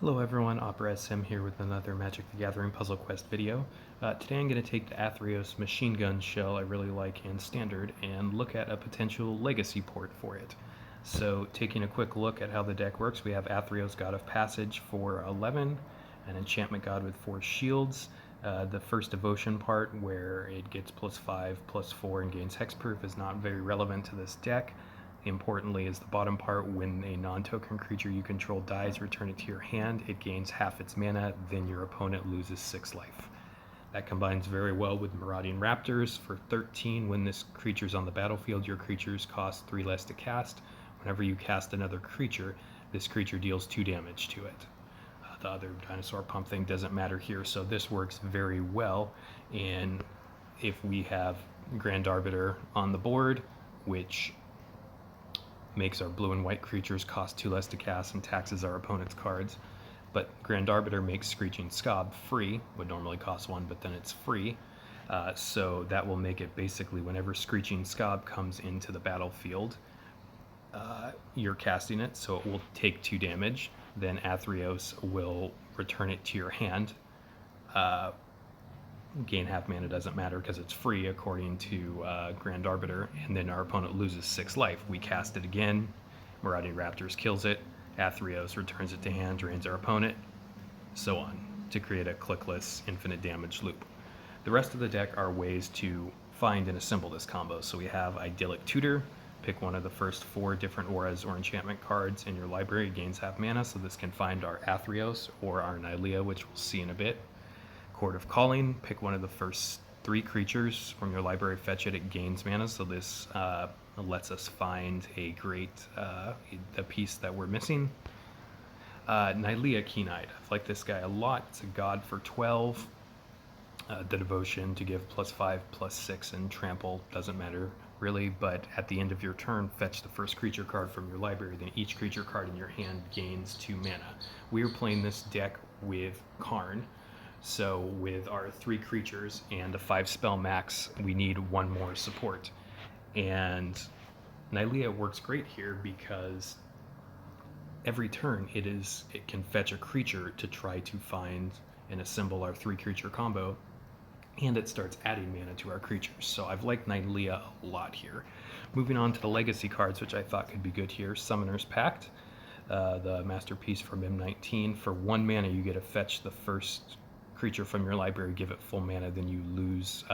Hello everyone, Opera SM here with another Magic the Gathering Puzzle Quest video. Today I'm going to take the Athreos machine gun shell I really like in Standard and look at a potential legacy port for it. So taking a quick look at how the deck works, we have Athreos God of Passage for 11, an enchantment god with 4 shields. The first devotion part where it gets +5/+4 and gains hexproof is not very relevant to this deck. Importantly is the bottom part: when a non-token creature you control dies, return it to your hand. It gains half its mana, then your opponent loses 6 life. That combines very well with Marauding Raptors for 13. When this creature's on the battlefield, your creatures cost 3 less to cast. Whenever you cast another creature, this creature deals 2 damage to it. The other dinosaur pump thing doesn't matter here, so this works very well. And if we have Grand Arbiter on the board, which makes our blue and white creatures cost 2 less to cast and taxes our opponent's cards. But Grand Arbiter makes Screeching Scob free, would normally cost 1, but then it's free. So that will make it basically whenever Screeching Scob comes into the battlefield, you're casting it, so it will take 2 damage. Then Athreos will return it to your hand. Gain half mana doesn't matter because it's free according to Grand Arbiter, and then our opponent loses 6 life. We cast it again, Marauding Raptors kills it, Athreos returns it to hand, drains our opponent, so on, to create a clickless infinite damage loop. The rest of the deck are ways to find and assemble this combo. So we have Idyllic Tutor. Pick one of the first 4 different auras or enchantment cards in your library. It gains half mana, so this can find our Athreos or our Nylea, which we'll see in a bit. Chord of Calling, pick one of the first 3 creatures from your library, fetch it, it gains mana, so this lets us find a great a piece that we're missing. Nylea Keen-Eyed, I like this guy a lot. It's a god for 12. The devotion to give +5/+6 and trample doesn't matter really, but at the end of your turn, fetch the first creature card from your library, then each creature card in your hand gains 2 mana. We are playing this deck with Karn, so with our 3 creatures and a 5 spell max, we need 1 more support. And Nylea works great here because every turn it can fetch a creature to try to find and assemble our 3 creature combo, and it starts adding mana to our creatures. So I've liked Nylea a lot here. Moving on to the legacy cards, which I thought could be good here. Summoner's Pact, the masterpiece from M19. For 1 mana, you get to fetch the first creature from your library, give it full mana, then you lose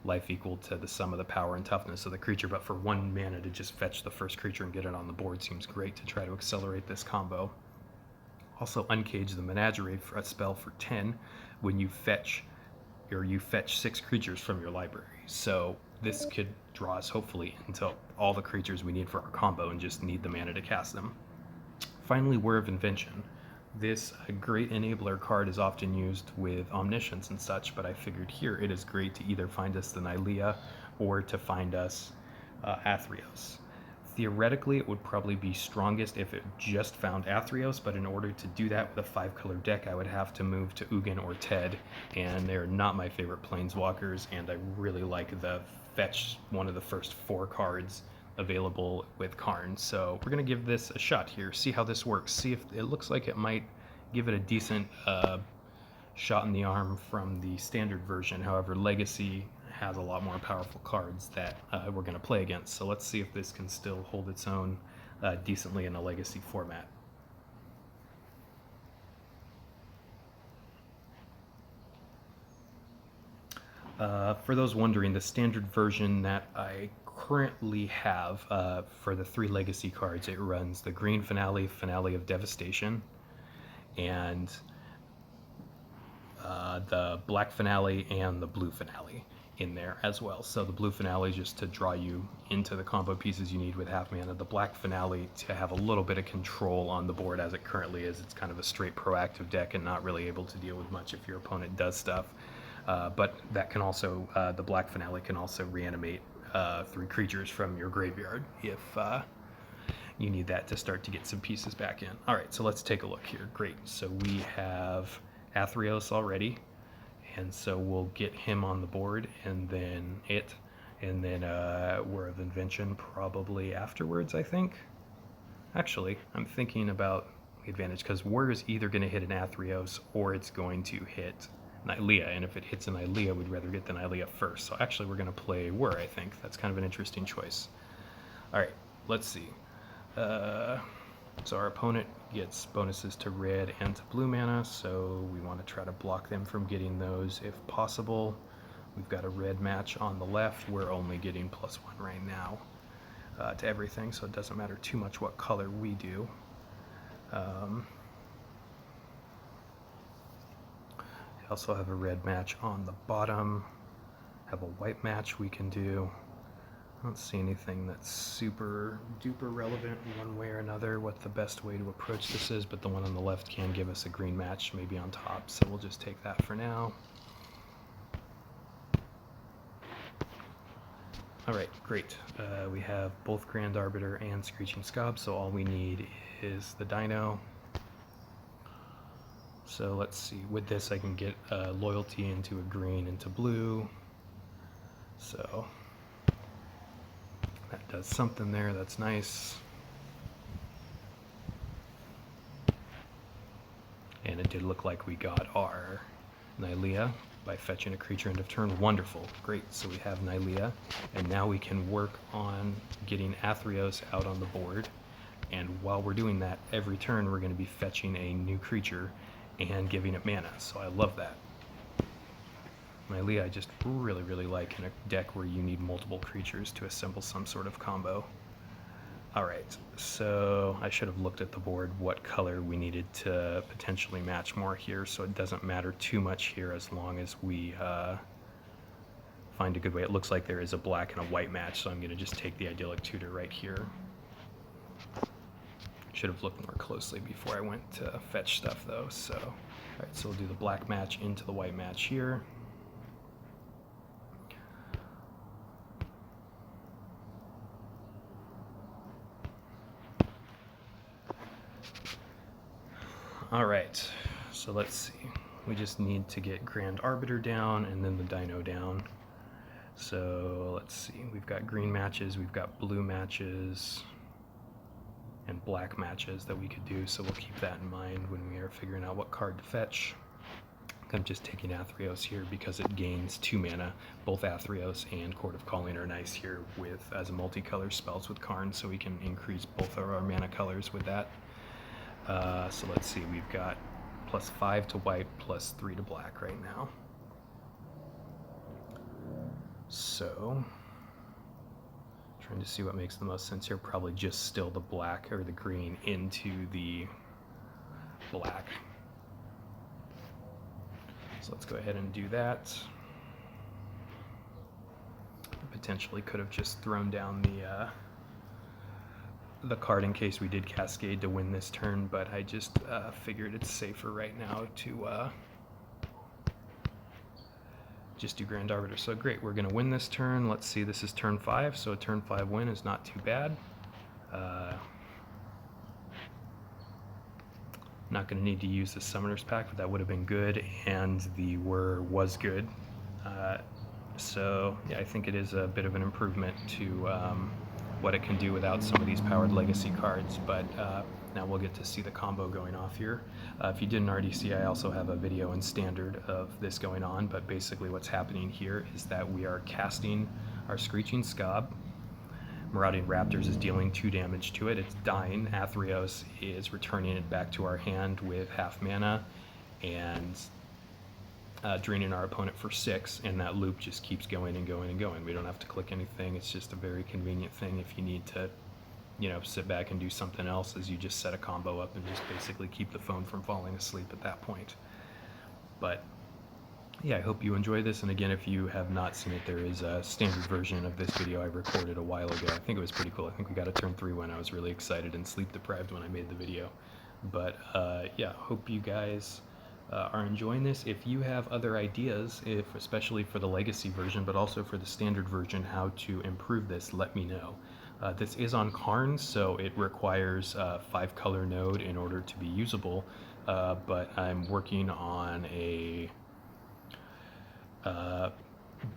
life equal to the sum of the power and toughness of the creature. But for 1 mana to just fetch the first creature and get it on the board seems great to try to accelerate this combo. Also, Uncage the Menagerie, for a spell for 10 when you fetch 6 creatures from your library. So this could draw us hopefully into all the creatures we need for our combo and just need the mana to cast them. Finally, Whir of Invention. This great enabler card is often used with Omniscience and such, but I figured here it is great to either find us the Nylea or to find us Athreos. Theoretically, it would probably be strongest if it just found Athreos, but in order to do that with a 5-color deck, I would have to move to Ugin or Ted, and they're not my favorite planeswalkers, and I really like the fetch one of the first 4 cards available with Karn. So we're going to give this a shot here, see how this works, see if it looks like it might give it a decent shot in the arm from the standard version. However, Legacy has a lot more powerful cards that we're going to play against. So let's see if this can still hold its own decently in a Legacy format. For those wondering, the standard version that I currently have for the 3 Legacy cards, it runs the green Finale, Finale of Devastation, and the black Finale and the blue Finale in there as well. So the blue Finale just to draw you into the combo pieces you need with half mana. The black Finale to have a little bit of control on the board as it currently is. It's kind of a straight proactive deck and not really able to deal with much if your opponent does stuff. But that can also, the black Finale can also reanimate 3 creatures from your graveyard if you need that to start to get some pieces back in. All right, so let's take a look here. Great, so we have Athreos already, and so we'll get him on the board, and then Whir of Invention probably afterwards, I think. Actually, I'm thinking about, we advantage, because War is either going to hit an Athreos or it's going to hit Nylea, and if it hits an Nylea, we'd rather get the Nylea first. So actually we're going to play War, I think. That's kind of an interesting choice. Alright, let's see. So our opponent gets bonuses to red and to blue mana, so we want to try to block them from getting those if possible. We've got a red match on the left. We're only getting +1 right now to everything, so it doesn't matter too much what color we do. We also have a red match on the bottom, have a white match we can do. I don't see anything that's super duper relevant one way or another what the best way to approach this is, but the one on the left can give us a green match maybe on top, so we'll just take that for now. Alright, great. We have both Grand Arbiter and Screeching Scob, so all we need is the Dino. So let's see, with this I can get loyalty into a green into blue. So that does something there, that's nice. And it did look like we got our Nylea by fetching a creature end of turn. Wonderful, great, so we have Nylea, and now we can work on getting Athreos out on the board. And while we're doing that, every turn we're going to be fetching a new creature and giving it mana, so I love that. Nylea I just really, really like in a deck where you need multiple creatures to assemble some sort of combo. Alright, so I should have looked at the board what color we needed to potentially match more here, so it doesn't matter too much here as long as we find a good way. It looks like there is a black and a white match, so I'm going to just take the Idyllic Tutor right here. Should have looked more closely before I went to fetch stuff though, so alright, so we'll do the black match into the white match here. Alright, so let's see. We just need to get Grand Arbiter down and then the Dino down. So let's see, we've got green matches, we've got blue matches, and black matches that we could do, so we'll keep that in mind when we are figuring out what card to fetch. I'm just taking Athreos here because it gains 2 mana. Both Athreos and Court of Calling are nice here with as a multicolor spells with Karn, so we can increase both of our mana colors with that. So let's see, we've got +5 to white, +3 to black right now. So trying to see what makes the most sense here. Probably just still the black or the green into the black. So let's go ahead and do that. Potentially could have just thrown down the card in case we did Cascade to win this turn, but I just figured it's safer right now to just do Grand Arbiter. So great, we're going to win this turn. Let's see, this is turn 5, so a turn 5 win is not too bad. Not going to need to use the Summoner's Pact, but that would have been good, and the Whir was good. So yeah, I think it is a bit of an improvement to what it can do without some of these powered legacy cards, but now we'll get to see the combo going off here. If you didn't already see, I also have a video in Standard of this going on, but basically what's happening here is that we are casting our Screeching Scob. Marauding Raptors is dealing 2 damage to it. It's dying. Athreos is returning it back to our hand with half mana and draining our opponent for 6, and that loop just keeps going and going and going. We don't have to click anything. It's just a very convenient thing if you need to, you know, sit back and do something else, as you just set a combo up and just basically keep the phone from falling asleep at that point. But yeah, I hope you enjoy this, and again, if you have not seen it, there is a standard version of this video I recorded a while ago. I think it was pretty cool. I think we got a turn 3 win. I was really excited and sleep deprived when I made the video. But yeah, hope you guys are enjoying this. If you have other ideas, especially for the legacy version, but also for the standard version, how to improve this, let me know. This is on Karn, so it requires a 5-color node in order to be usable, but I'm working on a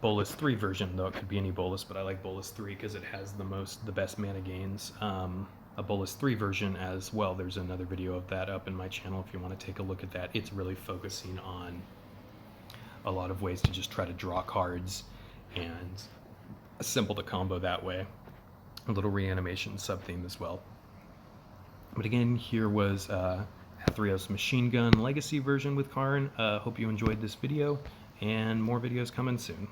Bolus 3 version, though it could be any Bolus, but I like Bolus 3 because it has the best mana gains. a Bolus 3 version as well. There's another video of that up in my channel if you want to take a look at that. It's really focusing on a lot of ways to just try to draw cards and assemble the combo that way. A little reanimation sub-theme as well. But again, here was Athreos Machine Gun Legacy version with Karn. Hope you enjoyed this video, and more videos coming soon.